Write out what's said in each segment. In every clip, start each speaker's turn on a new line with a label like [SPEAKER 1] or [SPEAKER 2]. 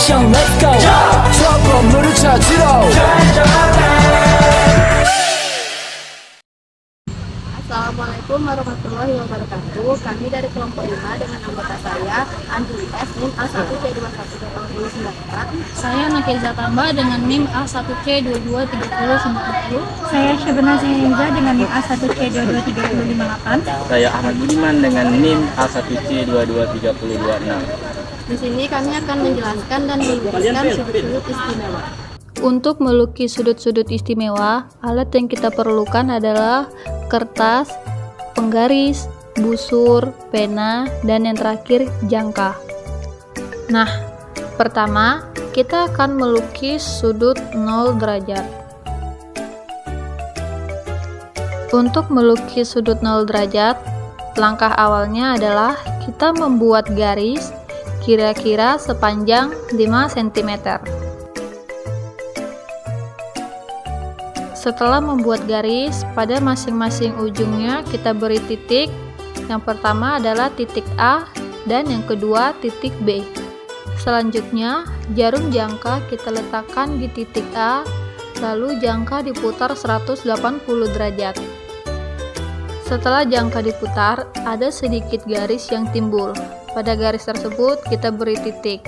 [SPEAKER 1] 액션 let's go 트러블을 찾으러
[SPEAKER 2] Assalamualaikum warahmatullahi wabarakatuh. Kami dari kelompok 5 dengan anggota saya Anjuli S NIM A1C213094.
[SPEAKER 3] Saya Nakeza Tamba dengan NIM A1C223090.
[SPEAKER 4] Saya Syabana Zinza dengan NIM A1C223058.
[SPEAKER 5] Saya Ahmad Budiman dengan NIM A1C223026.
[SPEAKER 2] Di sini kami akan menjelaskan dan melukiskan sudut-sudut istimewa.
[SPEAKER 3] Untuk melukis sudut-sudut istimewa, alat yang kita perlukan adalah kertas, penggaris, busur, pena, dan yang terakhir jangka. Nah, pertama kita akan melukis sudut 0 derajat. Untuk melukis sudut 0 derajat, langkah awalnya adalah kita membuat garis kira-kira sepanjang 5 cm. Setelah membuat garis, pada masing-masing ujungnya kita beri titik. Yang pertama adalah titik A dan yang kedua titik B. Selanjutnya, jarum jangka kita letakkan di titik A, lalu jangka diputar 180 derajat. Setelah jangka diputar, ada sedikit garis yang timbul. Pada garis tersebut kita beri titik,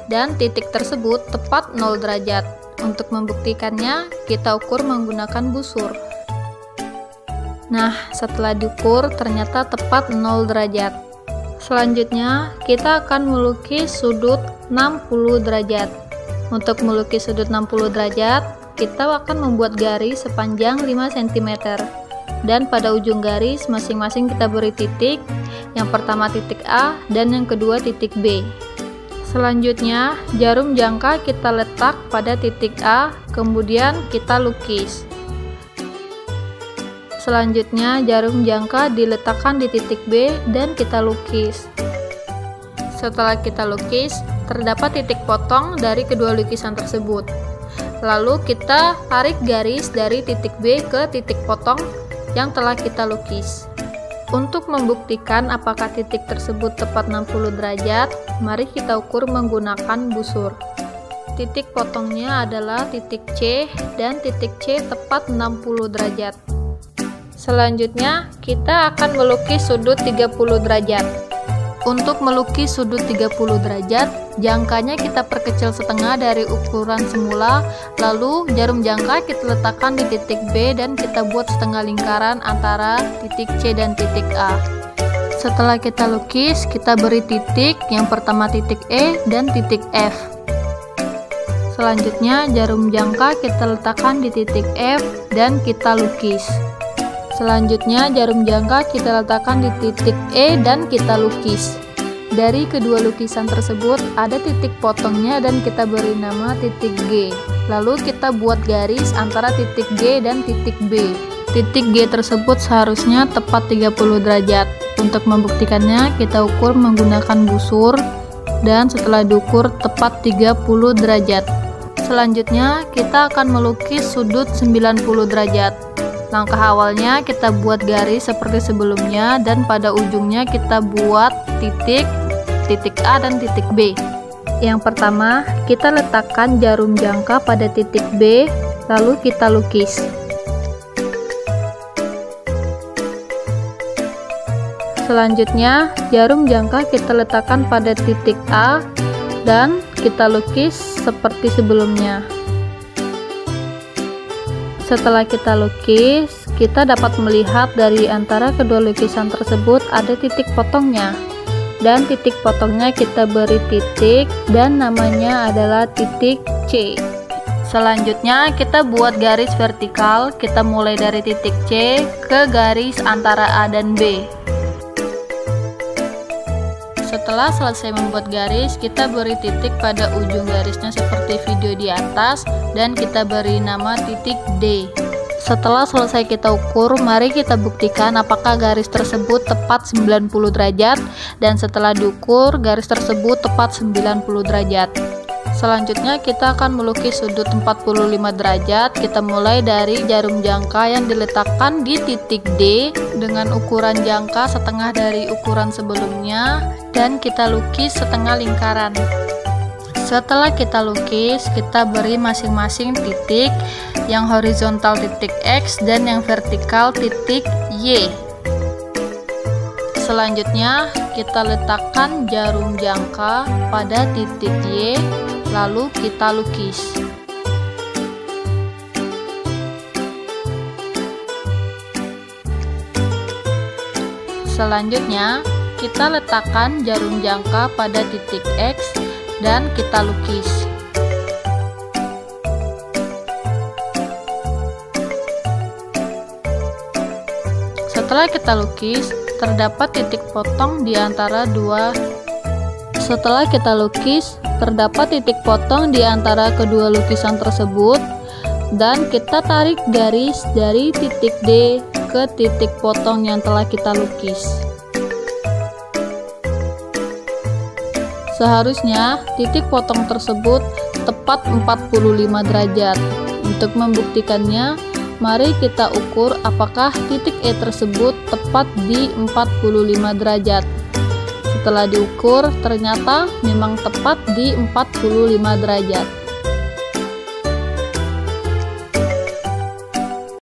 [SPEAKER 3] dan titik tersebut tepat 0 derajat. Untuk membuktikannya, kita ukur menggunakan busur. Nah, setelah diukur ternyata tepat 0 derajat. Selanjutnya, kita akan melukis sudut 60 derajat. Untuk melukis sudut 60 derajat, kita akan membuat garis sepanjang 5 cm. Dan pada ujung garis masing-masing kita beri titik. Yang pertama titik A dan yang kedua titik B. Selanjutnya, jarum jangka kita letak pada titik A, kemudian kita lukis. Selanjutnya, jarum jangka diletakkan di titik B dan kita lukis. Setelah kita lukis, terdapat titik potong dari kedua lukisan tersebut. Lalu kita tarik garis dari titik B ke titik potong yang telah kita lukis. Untuk membuktikan apakah titik tersebut tepat 60 derajat, mari kita ukur menggunakan busur. Titik potongnya adalah titik C dan titik C tepat 60 derajat. Selanjutnya, kita akan melukis sudut 30 derajat. Untuk melukis sudut 30 derajat, jangkanya kita perkecil setengah dari ukuran semula, lalu jarum jangka kita letakkan di titik B dan kita buat setengah lingkaran antara titik C dan titik A. Setelah kita lukis, kita beri titik, yang pertama titik E dan titik F. Selanjutnya, jarum jangka kita letakkan di titik F dan kita lukis. Selanjutnya, jarum jangka kita letakkan di titik E dan kita lukis. Dari kedua lukisan tersebut ada titik potongnya dan kita beri nama titik G. Lalu kita buat garis antara titik G dan titik B. Titik G tersebut seharusnya tepat 30 derajat. Untuk membuktikannya, kita ukur menggunakan busur dan setelah diukur tepat 30 derajat. Selanjutnya, kita akan melukis sudut 90 derajat. Langkah awalnya kita buat garis seperti sebelumnya dan pada ujungnya kita buat titik A dan titik B. Yang pertama, kita letakkan jarum jangka pada titik B, lalu kita lukis. Selanjutnya, jarum jangka kita letakkan pada titik A dan kita lukis seperti sebelumnya. Setelah kita lukis, kita dapat melihat dari antara kedua lukisan tersebut ada titik potongnya. Dan titik potongnya kita beri titik dan namanya adalah titik C. Selanjutnya kita buat garis vertikal, kita mulai dari titik C ke garis antara A dan B. Setelah selesai membuat garis, kita beri titik pada ujung garisnya seperti video di atas dan kita beri nama titik D. Setelah selesai kita ukur, mari kita buktikan apakah garis tersebut tepat 90 derajat dan setelah diukur, garis tersebut tepat 90 derajat. Selanjutnya kita akan melukis sudut 45 derajat. Kita mulai dari jarum jangka yang diletakkan di titik D dengan ukuran jangka setengah dari ukuran sebelumnya dan kita lukis setengah lingkaran. Setelah kita lukis, kita beri masing-masing titik, yang horizontal titik X dan yang vertikal titik Y. Selanjutnya, kita letakkan jarum jangka pada titik Y, lalu kita lukis. Selanjutnya, kita letakkan jarum jangka pada titik X dan kita lukis. Setelah kita lukis, terdapat titik potong di antara kedua lukisan tersebut, dan kita tarik garis dari titik D ke titik potong yang telah kita lukis. Seharusnya titik potong tersebut tepat 45 derajat. Untuk membuktikannya, mari kita ukur apakah titik E tersebut tepat di 45 derajat. Setelah diukur, ternyata memang tepat di 45 derajat.